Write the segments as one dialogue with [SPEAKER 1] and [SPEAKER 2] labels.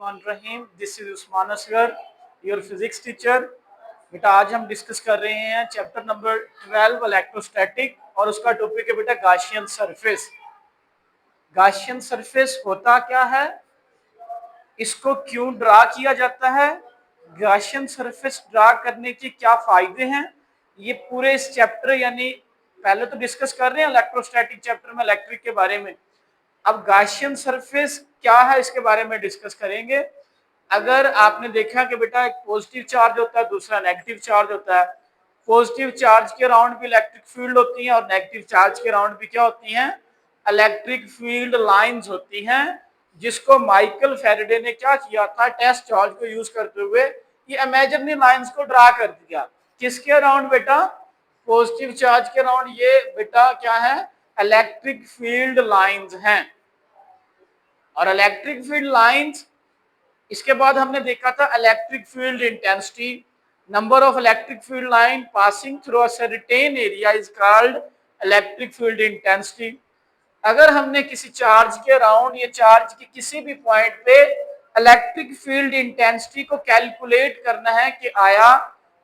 [SPEAKER 1] Rahim, this is Usman Asgar, your physics teacher. बेटा आज हम डिस्कस कर रहे हैं चैप्टर नंबर 12 इलेक्ट्रोस्टैटिक और उसका टॉपिक है बेटा गाशियन सरफेस। गाशियन सरफेस होता क्या है, इसको क्यों ड्रा किया जाता है, गाशियन सरफेस ड्रा करने के क्या फायदे हैं, ये पूरे इस चैप्टर यानी पहले तो डिस्कस कर रहे हैं इलेक्ट्रोस्टैटिक चैप्टर में इलेक्ट्रिक के बारे में। अब गाशियन सरफेस क्या है इसके बारे में डिस्कस करेंगे। अगर आपने देखा कि बेटा एक पॉजिटिव चार्ज होता है, दूसरा नेगेटिव चार्ज होता है। पॉजिटिव चार्ज के अराउंड भी इलेक्ट्रिक फील्ड होती है और नेगेटिव चार्ज के अराउंड भी क्या होती हैं, इलेक्ट्रिक फील्ड लाइंस होती हैं, जिसको माइकल फैराडे ने क्या किया था, टेस्ट चार्ज को यूज करते हुए ये इमेजिनरी लाइंस को ड्रा कर दिया। किसके अराउंड बेटा, पॉजिटिव चार्ज के अराउंड। ये बेटा क्या है, इलेक्ट्रिक फील्ड लाइंस हैं। और इलेक्ट्रिक फील्ड लाइंस, इसके बाद हमने देखा था electric field intensity, number of electric field line passing through a certain area is called electric field intensity. अगर हमने किसी चार्ज के अराउंड या चार्ज के किसी भी पॉइंट पे इलेक्ट्रिक फील्ड इंटेंसिटी को कैलकुलेट करना है कि आया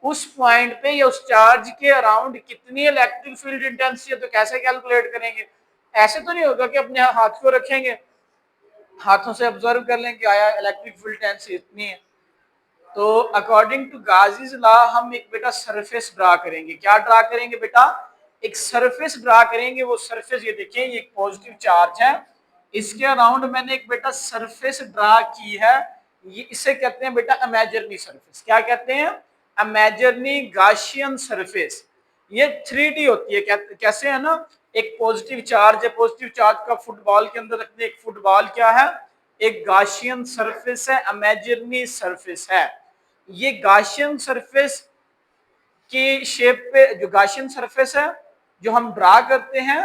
[SPEAKER 1] उस पॉइंट पे या उस चार्ज के अराउंड कितनी इलेक्ट्रिक फील्ड इंटेंसिटी है, तो कैसे कैलकुलेट करेंगे। ऐसे तो नहीं होगा कि अपने हाथ को रखेंगे, हाथों से ऑब्जर्व कर लें कि आया इलेक्ट्रिक फील्ड इंटेंसिटी इतनी है। तो अकॉर्डिंग टू गाजीज लॉ हम एक बेटा सरफेस ड्रा करेंगे। क्या ड्रा करेंगे बेटा, एक सरफेस ड्रा करेंगे। वो सरफेस ये देखें, ये एक पॉजिटिव चार्ज है, इसके अराउंड मैंने एक बेटा सरफेस ड्रा की है। ये इसे कहते हैं बेटा इमेजिनरी सरफेस। क्या कहते हैं, इमेजिनरी गाशियन सरफेस। ये 3D होती है। कैसे है ना, एक पॉजिटिव चार्ज है, पॉजिटिव चार्ज का फुटबॉल के अंदर रखते हैं। एक फुटबॉल क्या है, एक गाशियन सरफेस है, इमेजिनरी सरफेस है। ये गाशियन सरफेस की शेप पे, जो गाशियन सरफेस है जो हम ड्रा करते हैं।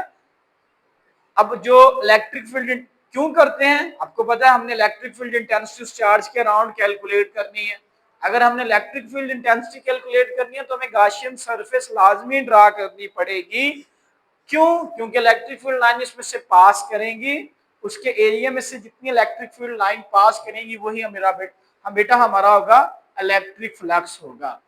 [SPEAKER 1] अब जो इलेक्ट्रिक फील्ड क्यों करते हैं, आपको पता है, हमने इलेक्ट्रिक फील्ड इंटेंसिटी उस चार्ज के अराउंड कैलकुलेट करनी है। अगर हमने इलेक्ट्रिक फील्ड इंटेंसिटी कैलकुलेट करनी है तो हमें गाशियन सरफेस लाजमी ड्रा करनी पड़ेगी। क्यों, क्योंकि इलेक्ट्रिक फील्ड लाइन इसमें से पास करेंगी, उसके एरिया में से जितनी इलेक्ट्रिक फील्ड लाइन पास करेंगी वही बेटा हमारा होगा इलेक्ट्रिक फ्लक्स होगा।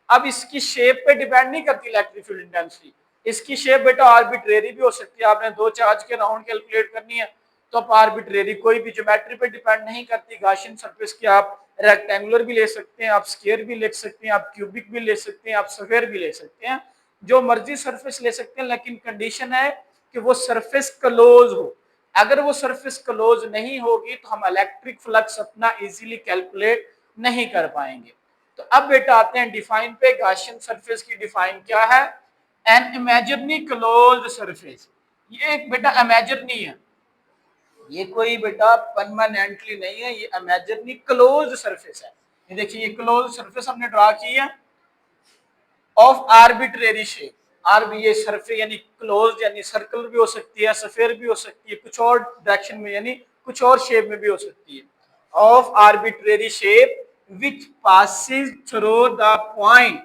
[SPEAKER 1] अब इसकी शेप पे डिपेंड नहीं करती इलेक्ट्रिक फील्ड इंटेंसिटी। इसकी शेप बेटा आर्बिट्रेरी भी हो सकती है। आपने दो चार्ज के राउंड कैलकुलेट करनी है तो आप आर्बिट्रेरी, कोई भी ज्योमेट्री पे डिपेंड नहीं करती। गाशियन सरफेस की आप रेक्टेंगुलर भी ले सकते हैं, आप स्क्वायर भी ले सकते हैं, आप क्यूबिक भी ले सकते हैं, आप स्फेयर भी ले सकते हैं, जो मर्जी सरफेस ले सकते हैं। लेकिन कंडीशन है कि वो सरफेस क्लोज हो। अगर वो सरफेस क्लोज नहीं होगी तो हम इलेक्ट्रिक फ्लक्स अपना इजीली कैलकुलेट नहीं कर पाएंगे। तो अब बेटा आते हैं डिफाइन पे। गाशियन सरफेस की डिफाइन क्या है, एन इमेजिनरी क्लोज्ड सरफेस। ये एक बेटा इमेजिनरी है, ये कोई बेटा परमानेंटली नहीं है, ये इमेजिनरी क्लोज्ड सरफेस है। ये देखिए, ये क्लोज्ड सरफेस हमने ड्रा की है ऑफ आर्बिट्रेरी शेप। ये सरफेस यानी क्लोज्ड, यानी सर्कल भी हो सकती है, स्फीयर भी हो सकती है, कुछ और डायरेक्शन में यानी कुछ और शेप में भी हो सकती है। Of arbitrary shape which passes through the point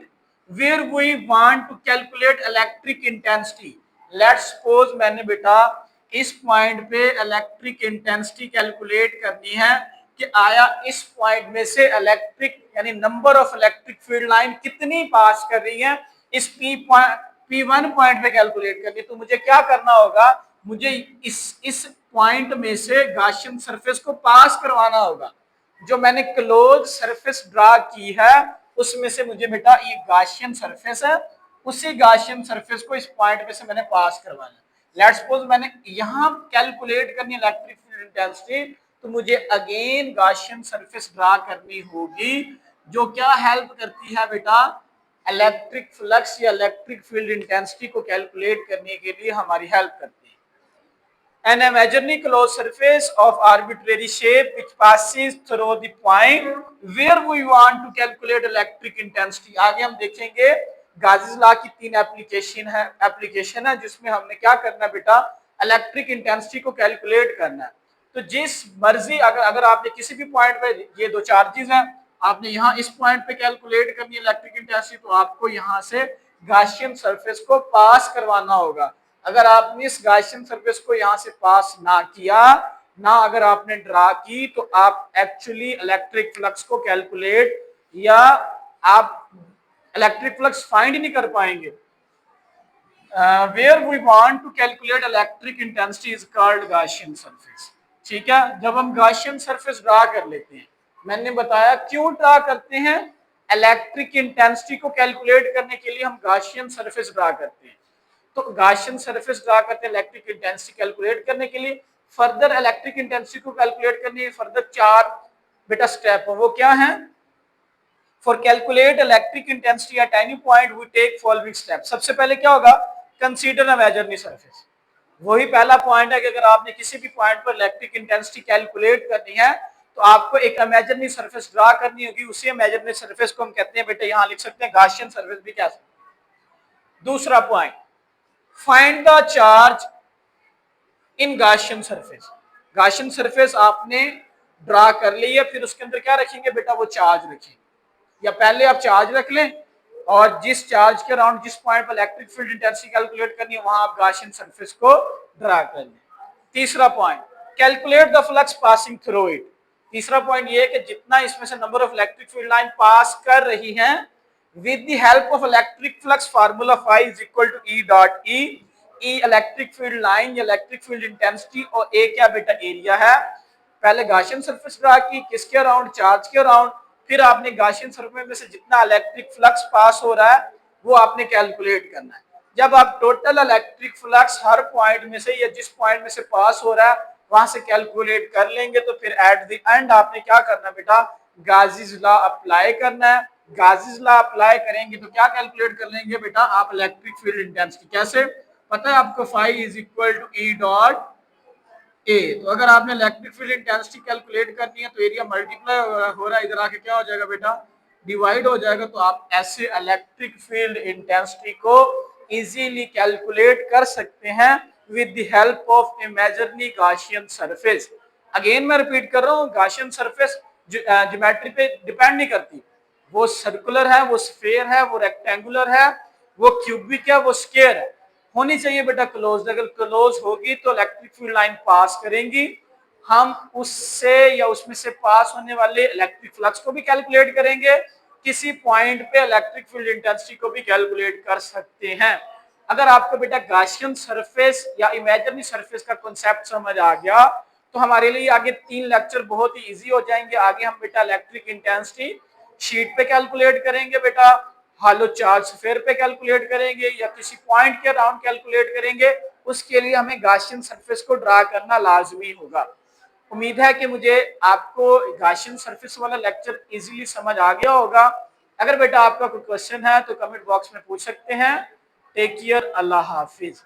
[SPEAKER 1] where we want to calculate electric intensity. Let's suppose मैंने बेटा इस पॉइंट पे इलेक्ट्रिक इंटेंसिटी कैलकुलेट करनी है कि आया इस पॉइंट में से इलेक्ट्रिक यानी number of electric field line कितनी पास कर रही है, इस P1 पॉइंट पे कैलकुलेट करनी है। तो मुझे क्या करना होगा, मुझे इस पॉइंट में से गाशियन सरफेस को पास करवाना होगा। जो मैंने क्लोज सरफेस ड्रा की है उसमें से मुझे बेटा ये गाशियन सरफेस है, उसी गाशियन सरफेस को इस पॉइंट पे से मैंने पास करवाना है। लेट्स सपोज मैंने यहां कैलकुलेट करनी है इलेक्ट्रिक फील्ड इंटेंसिटी, तो मुझे अगेन गाशियन सरफेस ड्रा करनी होगी, जो क्या हेल्प करती है बेटा, इलेक्ट्रिक फ्लक्स या इलेक्ट्रिक फील्ड इंटेंसिटी को कैलकुलेट करने के लिए हमारी हेल्प करती है। An imaginary closed surface of arbitrary shape which passes through the point where we want to calculate electric intensity. आगे हम देखेंगे गाजीज लॉ की 3 एप्लीकेशन है जिसमें हमने क्या करना है बेटा, इलेक्ट्रिक इंटेंसिटी को कैलकुलेट करना है। तो जिस मर्जी, अगर आपने किसी भी पॉइंट पे, ये दो चार्जेस हैं, आपने यहाँ इस पॉइंट पे कैलकुलेट करनी है इलेक्ट्रिक इंटेंसिटी, तो आपको यहाँ से गाशियन सरफेस को पास करवाना होगा। अगर आपने इस गाशियन सरफेस को यहां से पास ना किया, ना अगर आपने ड्रा की तो आप एक्चुअली इलेक्ट्रिक फ्लक्स को कैलकुलेट या आप इलेक्ट्रिक फ्लक्स फाइंड नहीं कर पाएंगे। Where we want to calculate electric intensity is called Gaussian surface. ठीक है, जब हम गॉसियन सरफेस ड्रा कर लेते हैं, मैंने बताया क्यों ड्रा करते हैं, इलेक्ट्रिक इंटेंसिटी को कैलकुलेट करने के लिए हम गॉसियन सरफेस ड्रा करते हैं। तो गॉसियन सरफेस ड्रा करते हैं इलेक्ट्रिक इंटेंसिटी कैलकुलेट करने के लिए। फर्दर इलेक्ट्रिक इंटेंसिटी को कैलकुलेट करने के फर्दर 4 बेटा स्टेप है, वो क्या है? For calculate electric intensity at any point we take following step. सबसे पहले क्या होगा? Consider a imaginary surface. वही पहला पॉइंट है कि अगर आपने किसी भी पॉइंट पर इलेक्ट्रिक इंटेंसिटी कैलकुलेट करनी है तो आपको एक इमेजिनरी सरफेस ड्रा करनी होगी। उसी इमेजिनरी सरफेस को हम कहते हैं बेटा, यहां लिख सकते हैं गॉसियन सरफेस भी कह सकते हैं। दूसरा point, find the charge in Gaussian surface. Gaussian surface आपने ड्रा कर ली है, फिर उसके अंदर क्या रखेंगे बेटा? वो चार्ज रखेंगे। या पहले आप चार्ज रख लें और जिस चार्ज के अराउंड जिस पॉइंट पर इलेक्ट्रिक फील्ड इंटेंसिटी कैलकुलेट करनी है वहां आप गॉसियन सरफेस को ड्रा कर लें। तीसरा point, calculate the flux passing through it. तीसरा पॉइंट ये है कि जितना इसमें से number of electric field line pass कर रही हैं with the help of electric flux formula phi is equal to E dot E. E electric field line या इलेक्ट्रिक फील्ड इंटेंसिटी और ए क्या बेटा? एरिया है। पहले गॉसियन सरफेस ड्रा की, किसके अराउंड? चार्ज के अराउंड। फिर आपने गॉसियन सरफेस में से जितना इलेक्ट्रिक फ्लक्स पास हो रहा है वो आपने कैलकुलेट करना है। जब आप टोटल इलेक्ट्रिक फ्लक्स हर पॉइंट में से या जिस पॉइंट में से पास हो रहा है वहां से कैलकुलेट कर लेंगे तो फिर एट द एंड आपने क्या करना बेटा? गाजीज लॉ अप्लाई करना है। गाजीज लॉ अप्लाई करेंगे तो क्या कैलकुलेट कर लेंगे बेटा आप? Electric field intensity. कैसे? पता है आपको? Phi is equal to E dot A. तो अगर आपने इलेक्ट्रिक फील्ड इंटेंसिटी कैलकुलेट करनी है तो एरिया मल्टीप्लाई हो रहा है, इधर आके क्या हो जाएगा बेटा? डिवाइड हो जाएगा। तो आप ऐसे इलेक्ट्रिक फील्ड इंटेंसिटी को इजीली कैलकुलेट कर सकते हैं with the help of imaginary Gaussian surface. Again मैं रिपीट कर रहा हूं, गॉसियन सरफेस ज्योमेट्री पे डिपेंड नहीं करती। वो सर्कुलर है, वो स्फीयर है, वो रेक्टेंगुलर है, वो क्यूबिक है, वो स्क्वायर है। होनी चाहिए बेटा क्लोज। अगर क्लोज होगी तो इलेक्ट्रिक फील्ड लाइन पास करेंगी, हम उससे या उसमें से पास होने वाले इलेक्ट्रिक फ्लक्स को भी कैलकुलेट करेंगे, किसी पॉइंट पे इलेक्ट्रिक फील्ड इंटेंसिटी को भी कैलकुलेट कर सकते हैं। अगर आपको बेटा गॉसियन सरफेस या इमेजिनरी सरफेस का कॉन्सेप्ट समझ आ गया तो हमारे लिए आगे 3 लेक्चर बहुत ही इजी हो जाएंगे। आगे हम बेटा इलेक्ट्रिक इंटेंसिटी शीट पे कैलकुलेट करेंगे बेटा, हालो चार्ज स्फीयर पे कैलकुलेट करेंगे या किसी पॉइंट के अराउंड कैलकुलेट करेंगे। उसके लिए हमें गॉसियन सरफेस को ड्रा करना लाजमी होगा। उम्मीद है कि मुझे आपको गॉसियन सरफेस वाला लेक्चर इजीली समझ आ गया होगा। अगर बेटा आपका कोई क्वेश्चन है तो कमेंट बॉक्स में पूछ सकते हैं। टेक केयर, अल्लाह हाफिज।